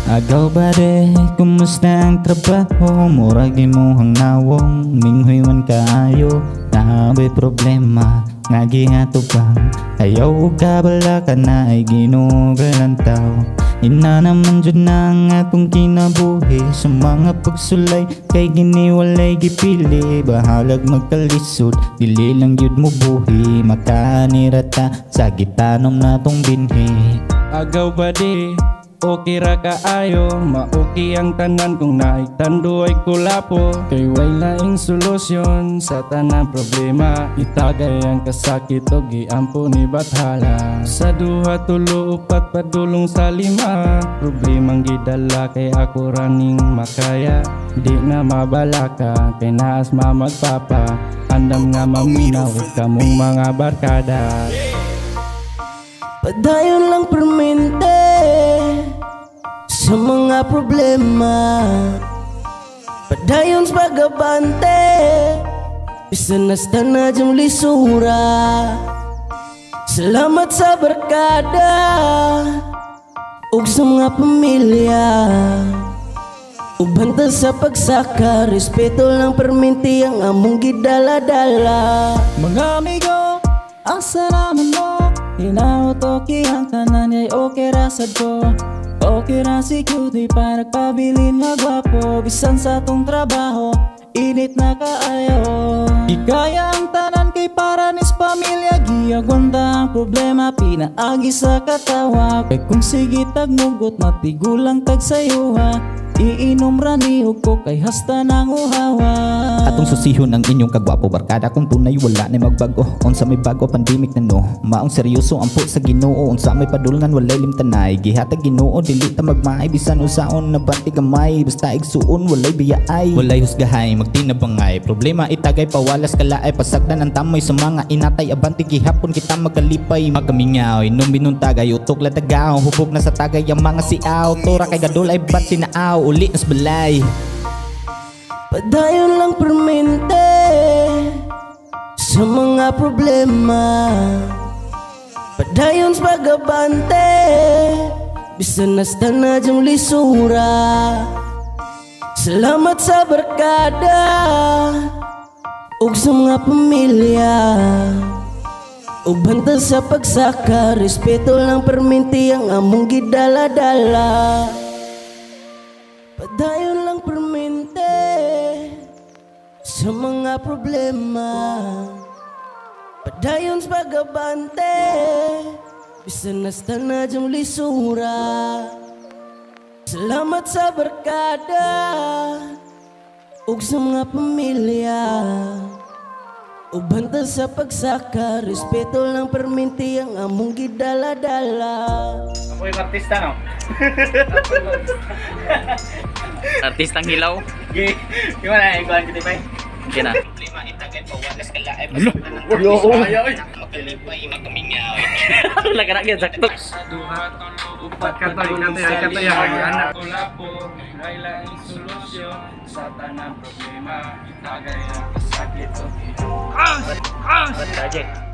Agaw bare, kumusta ang trabaho? Murag imong nawong, minghoy man kaayo. Naabay problema, nga gihatubang. Ayaw ka bala ka na ay ginugalan tao. Ina naman dyan na ang akong kinabuhi. Sa mga pagsulay, kay giniwalay gipili. Bahalag magkalisod, dili lang yun mo buhi. Makaanirata sa gitanom na tong binhi. Agaw ba di? Okay ra kaayo, mauki ang tanan kung naitando ay kulapo. Kay way laing solusyon sa tanang problema. Itagay ang kasakit o giampo ni bathala. Sa duha tulo upat padulong sa lima. Problemang gidala kay ako raning makaya. Di na mabalaka kay naas mamagpapa. Andam nga maminaw kamong mga barkada. Padayon lang permente sa mga problema. Padayon sa pagabante, bisan nasta na diyang lisura. Salamat sa barkada ug sa mga pamilya. Ug banta sa pagsaka, respeto lang permente ang among gidala-dala. Mga amigo, asa naman mo? Hinaot okay ang tanan ay okay rasad ko. Okay ra si cutie pa nagpabilin nga gwapo. Bisan sa tong trabaho, init na kaayo. Ikaya ang tanan kay paranis pamilya. Giagwanta ang problema, pinaagi sa katawa. Kay kung sige tagmugot, matigulang tag sayuha. Iinom rani ko kay hasta nang uhawa. Atong susihon ang inyong kagwapo barkada. Kung tunay wala na magbago, unsa may bago pandemic na no. Maong seryoso ang po sa Ginoo. Unsa may padulngan walay limtanay. Gihatag Ginoo dili ta magmaay. Bisan usaon na banti gamay. Basta igsuon walay biyaay. Walay husgahay magtinabangay. Problema itagay pawalas kalaay. Pasagdan ang tamoy sa mga inatay. Abanti gihapon kita magalipay. Magamingaw inom binuntagay. Utok la tagaw. Hubog na sa tagay ang mga siaw. Tora kay gadol ay bat sinaaw. Uli nas balay. Padayon lang permente sa mga problema. Padayon sa pagabante, bisan nasta na diyang lisura. Salamat sa barkada ug sa mga pamilya. Ug banta sa pagsaka, respeto lang permente ang among gidala-dala. Padayon lang permente sa mga problema. Padayon sa pagabante, bisan nasta na diyang lisura. Salamat sa barkada ug sa mga pamilya. Ug banta sa pagsaka, respeto lang permente ang among gidala-dala. Ako yung artista, no? Artistang hilaw. Gimana yung kuhan kita, Pay? Okay na. Problema, itagay pawalas kalaay. Makalipay, magamingaw. Wala ka na kaya sakto. Sa duha tulo upat padulong sa lima. Kulapo, ay laing solusyon sa tanang problema. Itagay ang kasakit o Project.